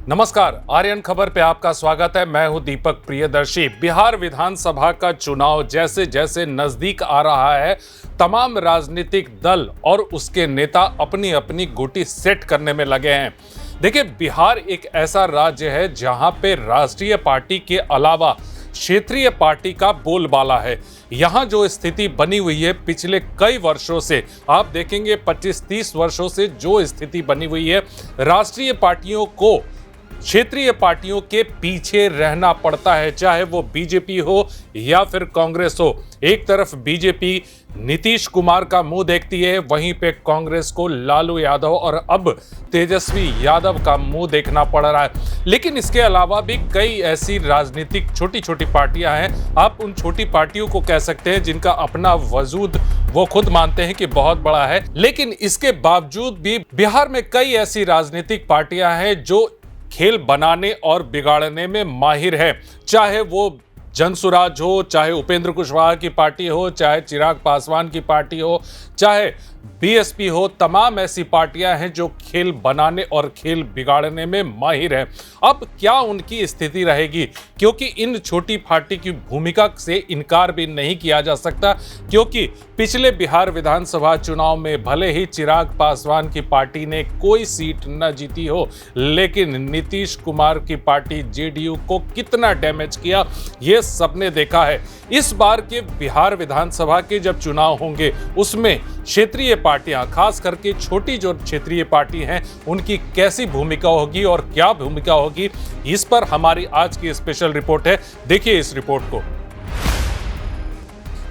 नमस्कार, आर्यन खबर पे आपका स्वागत है। मैं हूं दीपक प्रियदर्शी। बिहार विधानसभा का चुनाव जैसे जैसे नजदीक आ रहा है, तमाम राजनीतिक दल और उसके नेता अपनी अपनी गोटी सेट करने में लगे हैं। देखिए, बिहार एक ऐसा राज्य है जहां पे राष्ट्रीय पार्टी के अलावा क्षेत्रीय पार्टी का बोलबाला है। यहां जो स्थिति बनी हुई है पिछले कई वर्षों से, आप देखेंगे 25-30 वर्षों से जो स्थिति बनी हुई है, राष्ट्रीय पार्टियों को क्षेत्रीय पार्टियों के पीछे रहना पड़ता है, चाहे वो बीजेपी हो या फिर कांग्रेस हो। एक तरफ बीजेपी नीतीश कुमार का मुंह देखती है, वहीं पे कांग्रेस को लालू यादव और अब तेजस्वी यादव का मुंह देखना पड़ रहा है। लेकिन इसके अलावा भी कई ऐसी राजनीतिक छोटी छोटी पार्टियां हैं, आप उन छोटी पार्टियों को कह सकते हैं जिनका अपना वजूद वो खुद मानते हैं कि बहुत बड़ा है। लेकिन इसके बावजूद भी बिहार में कई ऐसी राजनीतिक पार्टियां हैं जो खेल बनाने और बिगाड़ने में माहिर है। चाहे वो जनसुराज हो, चाहे उपेंद्र कुशवाहा की पार्टी हो, चाहे चिराग पासवान की पार्टी हो, चाहे बीएसपी हो, तमाम ऐसी पार्टियां हैं जो खेल बनाने और खेल बिगाड़ने में माहिर हैं। अब क्या उनकी स्थिति रहेगी, क्योंकि इन छोटी पार्टी की भूमिका से इनकार भी नहीं किया जा सकता, क्योंकि पिछले बिहार विधानसभा चुनाव में भले ही चिराग पासवान की पार्टी ने कोई सीट न जीती हो, लेकिन नीतीश कुमार की पार्टी जेडीयू को कितना डैमेज किया ये सबने देखा है। इस बार के बिहार विधानसभा के जब चुनाव होंगे, उसमें क्षेत्रीय पार्टियां, खास करके छोटी जो क्षेत्रीय पार्टी हैं, उनकी कैसी भूमिका होगी और क्या भूमिका होगी, इस पर हमारी आज की स्पेशल रिपोर्ट है। देखिए इस रिपोर्ट को।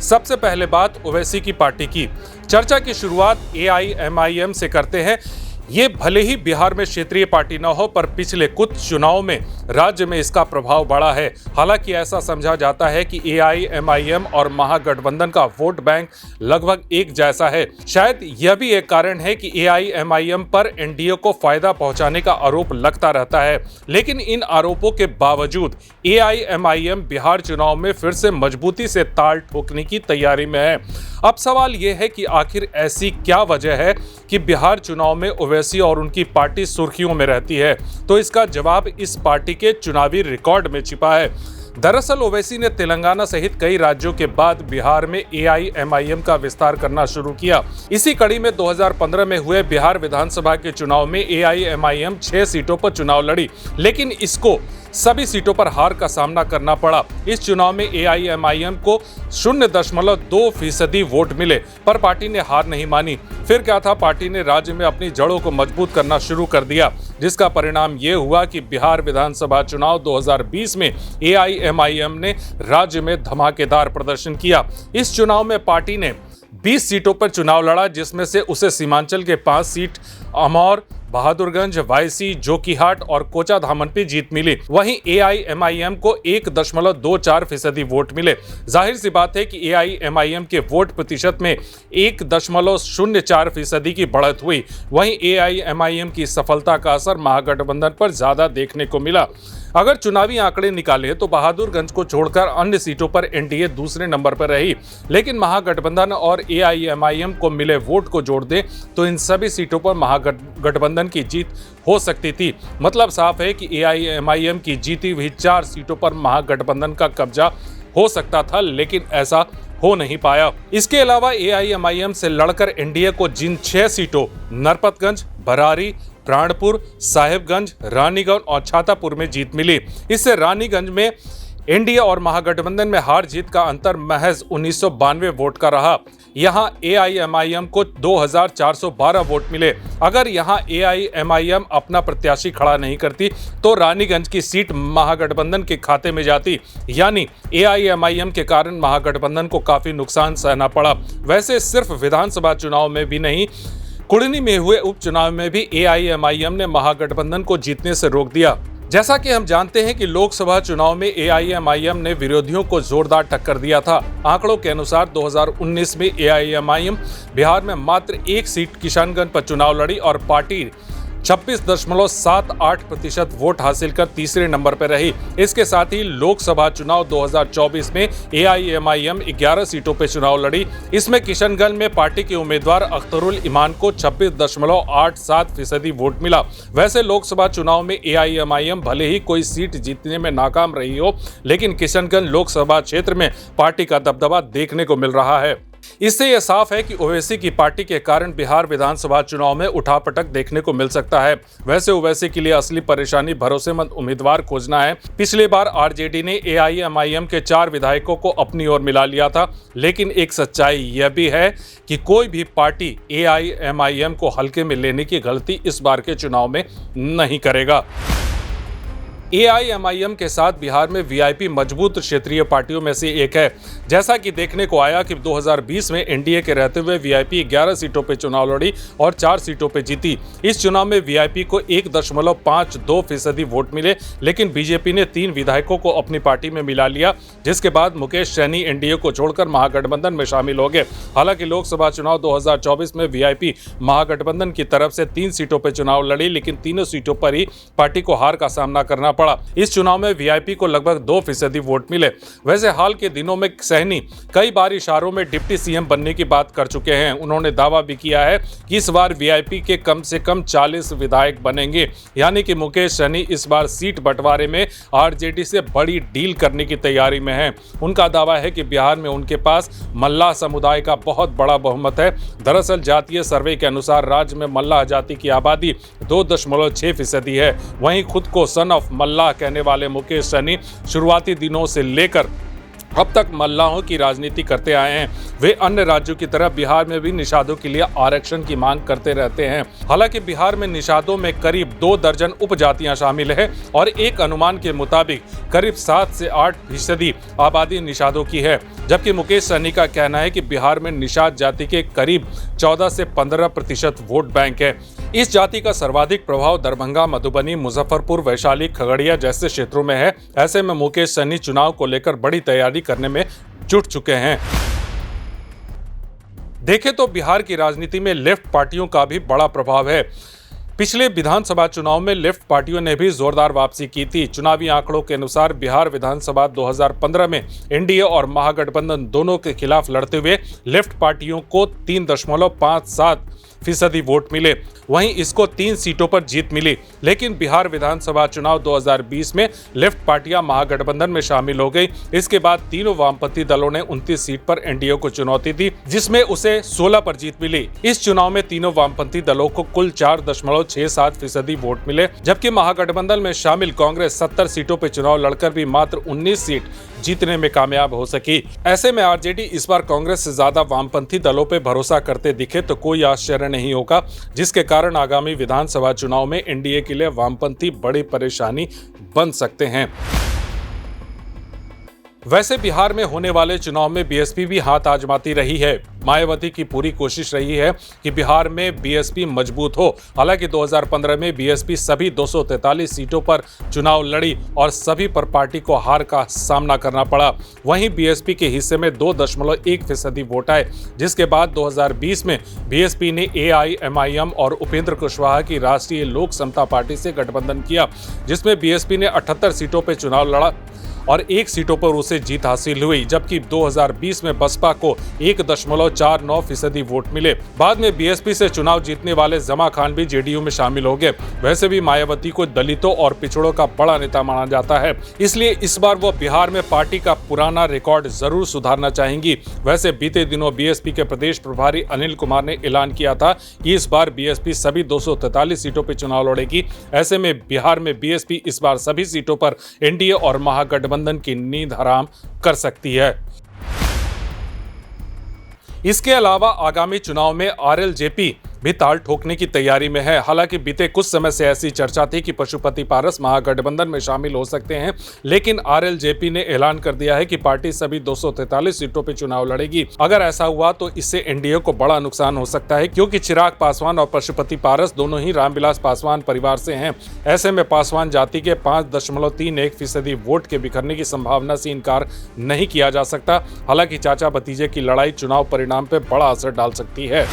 सबसे पहले बात ओवैसी की पार्टी की। चर्चा की शुरुआत एआईएमआईएम से करते हैं। ये भले ही बिहार में क्षेत्रीय पार्टी न हो, पर पिछले कुछ चुनाव में राज्य में इसका प्रभाव बढ़ा है। हालांकि ऐसा समझा जाता है कि एआईएमआईएम और महागठबंधन का वोट बैंक लगभग एक जैसा है। शायद यह भी एक कारण है कि एआईएमआईएम पर एनडीए को फायदा पहुंचाने का आरोप लगता रहता है। लेकिन इन आरोपों के बावजूद एआईएमआईएम बिहार चुनाव में फिर से मजबूती से ताल ठोकने की तैयारी में है। अब सवाल यह है कि आखिर ऐसी क्या वजह है कि बिहार चुनाव में ओवैसी और उनकी पार्टी सुर्खियों में रहती है? तो इसका जवाब इस पार्टी के चुनावी रिकॉर्ड में छिपा है। दरअसल ओवैसी ने तेलंगाना सहित कई राज्यों के बाद बिहार में एआईएमआईएम का विस्तार करना शुरू किया। इसी कड़ी में 2015 में हुए बिहार विधानसभा के चुनाव में एआईएमआईएम 6 सीटों पर चुनाव लड़ी, लेकिन इसको सभी सीटों पर हार का सामना करना पड़ा। इस चुनाव में एआईएमआईएम को 0.2% वोट मिले, पर पार्टी ने हार नहीं मानी। फिर क्या था, पार्टी ने राज्य में अपनी जड़ों को मजबूत करना शुरू कर दिया, जिसका परिणाम ये हुआ कि बिहार विधानसभा चुनाव 2020 में एआईएमआईएम ने राज्य में धमाकेदार प्रदर्शन किया। इस चुनाव में पार्टी ने 20 सीटों पर चुनाव लड़ा, जिसमें से उसे सीमांचल के 5 सीट अमौर, बहादुरगंज, वायसी, जोकीहाट और कोचाधामन पे जीत मिली। वहीं एआईएमआईएम को 1.24% वोट मिले। जाहिर सी बात है कि एआईएमआईएम के वोट प्रतिशत में 1.04% की बढ़त हुई। वहीं एआईएमआईएम की सफलता का असर महागठबंधन पर ज्यादा देखने को मिला। अगर चुनावी आंकड़े निकाले तो बहादुरगंज को छोड़कर अन्य सीटों पर एनडीए दूसरे नंबर पर रही, लेकिन महागठबंधन और एआईएमआईएम को मिले वोट को जोड़ दें तो इन सभी सीटों पर महागठबंधन की जीत हो सकती थी। मतलब साफ है कि एआईएमआईएम की जीती हुई 4 सीटों पर महागठबंधन का कब्जा हो सकता था, लेकिन ऐसा हो नहीं पाया। इसके अलावा एआईएमआईएम से लड़कर एनडीए को जिन 6 सीटों नरपतगंज, बरारी, प्राणपुर, साहिबगंज, रानीगंज और छातापुर में जीत मिली। इससे रानीगंज में एनडीए और महागठबंधन में हार जीत का अंतर महज 1992 वोट का रहा। यहां एआईएमआईएम को 2412 वोट मिले। अगर यहां एआईएमआईएम अपना प्रत्याशी खड़ा नहीं करती तो रानीगंज की सीट महागठबंधन के खाते में जाती, यानी एआईएमआईएम के कारण महागठबंधन को काफी नुकसान सहना पड़ा। वैसे सिर्फ विधानसभा चुनाव में भी नहीं, कुड़नी में हुए उपचुनाव में भी एआईएमआईएम ने महागठबंधन को जीतने से रोक दिया। जैसा कि हम जानते हैं कि लोकसभा चुनाव में एआईएमआईएम ने विरोधियों को जोरदार टक्कर दिया था। आंकड़ों के अनुसार 2019 में एआईएमआईएम बिहार में मात्र 1 सीट किशनगंज पर चुनाव लड़ी और पार्टी 26.78% वोट हासिल कर तीसरे नंबर पर रही। इसके साथ ही लोकसभा चुनाव 2024 में एआईएमआईएम 11 सीटों पर चुनाव लड़ी। इसमें किशनगंज में पार्टी के उम्मीदवार अख्तरुल ईमान को 26.87% वोट मिला। वैसे लोकसभा चुनाव में एआईएमआईएम भले ही कोई सीट जीतने में नाकाम रही हो, लेकिन किशनगंज लोकसभा क्षेत्र में पार्टी का दबदबा देखने को मिल रहा है। इससे यह साफ है कि ओवैसी की पार्टी के कारण बिहार विधानसभा चुनाव में उठापटक देखने को मिल सकता है। वैसे ओवैसी के लिए असली परेशानी भरोसेमंद उम्मीदवार खोजना है। पिछली बार आरजेडी ने एआईएमआईएम के 4 विधायकों को अपनी ओर मिला लिया था, लेकिन एक सच्चाई यह भी है कि कोई भी पार्टी एआईएमआईएम को हल्के में लेने की गलती इस बार के चुनाव में नहीं करेगा। एआईएमआईएम के साथ बिहार में वीआईपी मजबूत क्षेत्रीय पार्टियों में से एक है। जैसा कि देखने को आया कि 2020 में एनडीए के रहते हुए वीआईपी 11 सीटों पर चुनाव लड़ी और 4 सीटों पर जीती। इस चुनाव में वीआईपी को 1.52% वोट मिले, लेकिन बीजेपी ने 3 विधायकों को अपनी पार्टी में मिला लिया, जिसके बाद मुकेश सैनी एनडीए को छोड़कर महागठबंधन में शामिल हो गए। हालांकि लोकसभा चुनाव 2024 में वीआईपी महागठबंधन की तरफ से 3 सीटों पर चुनाव लड़ी, लेकिन तीनों सीटों पर ही पार्टी को हार का सामना करना पड़ा। इस चुनाव में वीआईपी को लगभग 2% वोट मिले। वैसे हाल के दिनों में सैनी कई बार इशारों में डिप्टी सीएम बनने की बात कर चुके हैं। उन्होंने दावा भी किया है कि इस बार वीआईपी के कम से कम 40 विधायक बनेंगे, यानी कि मुकेश सैनी इस बार सीट बंटवारे में आरजेडी से बड़ी डील करने की तैयारी में है। उनका दावा है कि बिहार में उनके पास मल्लाह समुदाय का बहुत बड़ा बहुमत है। दरअसल जातीय सर्वे के अनुसार राज्य में मल्लाह जाति की आबादी 2.6% है। वहीं खुद को सन ऑफ मल्लाह कहने वाले मुकेश सैनी शुरुआती दिनों से लेकर अब तक मल्लाहों की राजनीति करते आए हैं। वे अन्य राज्यों की तरह बिहार में भी निषादों के लिए आरक्षण की मांग करते रहते हैं। हालांकि बिहार में निषादों में करीब 2 दर्जन उपजातियां शामिल हैं और एक अनुमान के मुताबिक करीब 7 से 8% आबादी निषादों की है, जबकि मुकेश सहनी का कहना है कि बिहार में निषाद जाति के करीब 14 से 15% वोट बैंक है। इस जाति का सर्वाधिक प्रभाव दरभंगा, मधुबनी, मुजफ्फरपुर, वैशाली, खगड़िया जैसे क्षेत्रों में है। ऐसे में मुकेश सहनी चुनाव को लेकर बड़ी तैयारी करने में जुट चुके हैं। देखें तो बिहार की राजनीति में लेफ्ट पार्टियों का भी बड़ा प्रभाव है। पिछले विधानसभा चुनाव में लेफ्ट पार्टियों ने भी जोरदार वापसी की थी। चुनावी आंकड़ों के अनुसार बिहार विधानसभा 2015 में एनडीए और महागठबंधन दोनों के खिलाफ लड़ते हुए लेफ्ट पार्टियों को 3.57% वोट मिले। वहीं इसको 3 सीटों पर जीत मिली। लेकिन बिहार विधानसभा चुनाव 2020 में लेफ्ट पार्टियां महागठबंधन में शामिल हो गई। इसके बाद तीनों वामपंथी दलों ने 29 सीट पर एनडीए को चुनौती दी, जिसमें उसे 16 पर जीत मिली। इस चुनाव में तीनों वामपंथी दलों को कुल 4.67% वोट मिले, जबकि महागठबंधन में शामिल कांग्रेस 70 सीटों पर चुनाव लड़कर भी मात्र 19 सीट जीतने में कामयाब हो सकी। ऐसे में आरजेडी इस बार कांग्रेस से ज्यादा वामपंथी दलों पर भरोसा करते दिखे तो कोई आश्चर्य नहीं होगा, जिसके कारण आगामी विधानसभा चुनाव में एनडीए के लिए वामपंथी बड़ी परेशानी बन सकते हैं। वैसे बिहार में होने वाले चुनाव में बीएसपी भी हाथ आजमाती रही है। मायावती की पूरी कोशिश रही है कि बिहार में बीएसपी मजबूत हो। हालांकि 2015 में बीएसपी सभी 243 सीटों पर चुनाव लड़ी और सभी पर पार्टी को हार का सामना करना पड़ा। वहीं बीएसपी के हिस्से में 2.1% वोट आए, जिसके बाद 2020 में बीएसपी ने एआईएमआईएम और उपेंद्र कुशवाहा की राष्ट्रीय लोक समता पार्टी से गठबंधन किया, जिसमें बीएसपी ने 78 सीटों पर चुनाव लड़ा और 1 सीटों पर उसे जीत हासिल हुई, जबकि 2020 में बसपा को 1.49% वोट मिले। बाद में बीएसपी से चुनाव जीतने वाले जमा खान भी जेडीयू में शामिल हो गए। वैसे भी मायावती को दलितों और पिछड़ों का बड़ा नेता माना जाता है, इसलिए इस बार वो बिहार में पार्टी का पुराना रिकॉर्ड जरूर सुधारना चाहेंगी। वैसे बीते दिनों बीएसपी के प्रदेश प्रभारी अनिल कुमार ने ऐलान किया था कि इस बार बीएसपी सभी 243 सीटों पर चुनाव लड़ेगी। ऐसे में बिहार में बीएसपी इस बार सभी सीटों पर एनडीए और महागठबंधन की नींद हराम कर सकती है। इसके अलावा आगामी चुनाव में आरएलजेपी भी ताल ठोकने की तैयारी में है। हालांकि बीते कुछ समय से ऐसी चर्चा थी कि पशुपति पारस महागठबंधन में शामिल हो सकते हैं, लेकिन आरएलजेपी ने ऐलान कर दिया है कि पार्टी सभी 243 सीटों पर चुनाव लड़ेगी। अगर ऐसा हुआ तो इससे एनडीए को बड़ा नुकसान हो सकता है, क्योंकि चिराग पासवान और पशुपति पारस दोनों ही रामविलास पासवान परिवार से हैं। ऐसे में पासवान जाति के 5.31% वोट के बिखरने की संभावना से इनकार नहीं किया जा सकता। हालांकि चाचा भतीजे की लड़ाई चुनाव परिणाम पर बड़ा असर डाल सकती है।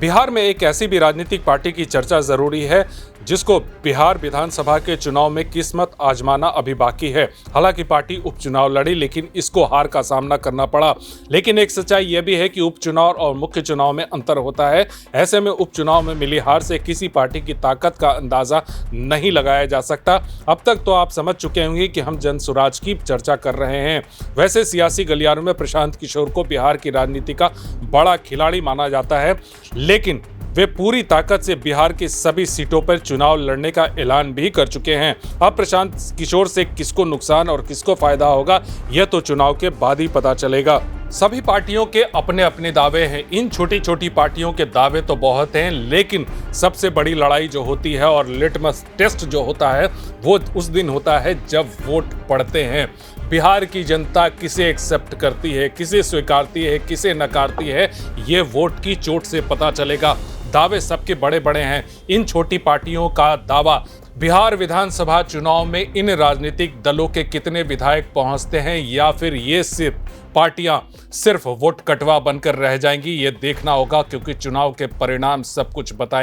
बिहार में एक ऐसी भी राजनीतिक पार्टी की चर्चा जरूरी है जिसको बिहार विधानसभा के चुनाव में किस्मत आजमाना अभी बाकी है। हालांकि पार्टी उपचुनाव लड़ी लेकिन इसको हार का सामना करना पड़ा। लेकिन एक सच्चाई यह भी है कि उपचुनाव और मुख्य चुनाव में अंतर होता है। ऐसे में उपचुनाव में मिली हार से किसी पार्टी की ताकत का अंदाजा नहीं लगाया जा सकता। अब तक तो आप समझ चुके होंगे कि हम जनसुराज की चर्चा कर रहे हैं। वैसे सियासी गलियारों में प्रशांत किशोर को बिहार की राजनीति का बड़ा खिलाड़ी माना जाता है, लेकिन वे पूरी ताकत से बिहार की सभी सीटों पर चुनाव लड़ने का ऐलान भी कर चुके हैं। अब प्रशांत किशोर से किसको नुकसान और किसको फायदा होगा, यह तो चुनाव के बाद ही पता चलेगा। सभी पार्टियों के अपने अपने दावे हैं। इन छोटी छोटी पार्टियों के दावे तो बहुत हैं, लेकिन सबसे बड़ी लड़ाई जो होती है और लिटमस टेस्ट जो होता है वो उस दिन होता है जब वोट पड़ते हैं। बिहार की जनता किसे एक्सेप्ट करती है, किसे स्वीकारती है, किसे नकारती है, ये वोट की चोट से पता चलेगा। दावे सबके बड़े बड़े हैं। इन छोटी पार्टियों का दावा बिहार विधानसभा चुनाव में इन राजनीतिक दलों के कितने विधायक पहुंचते हैं या फिर ये सिर्फ पार्टियां सिर्फ वोट कटवा बनकर रह जाएंगी, ये देखना होगा, क्योंकि चुनाव के परिणाम सब कुछ बताएंगे।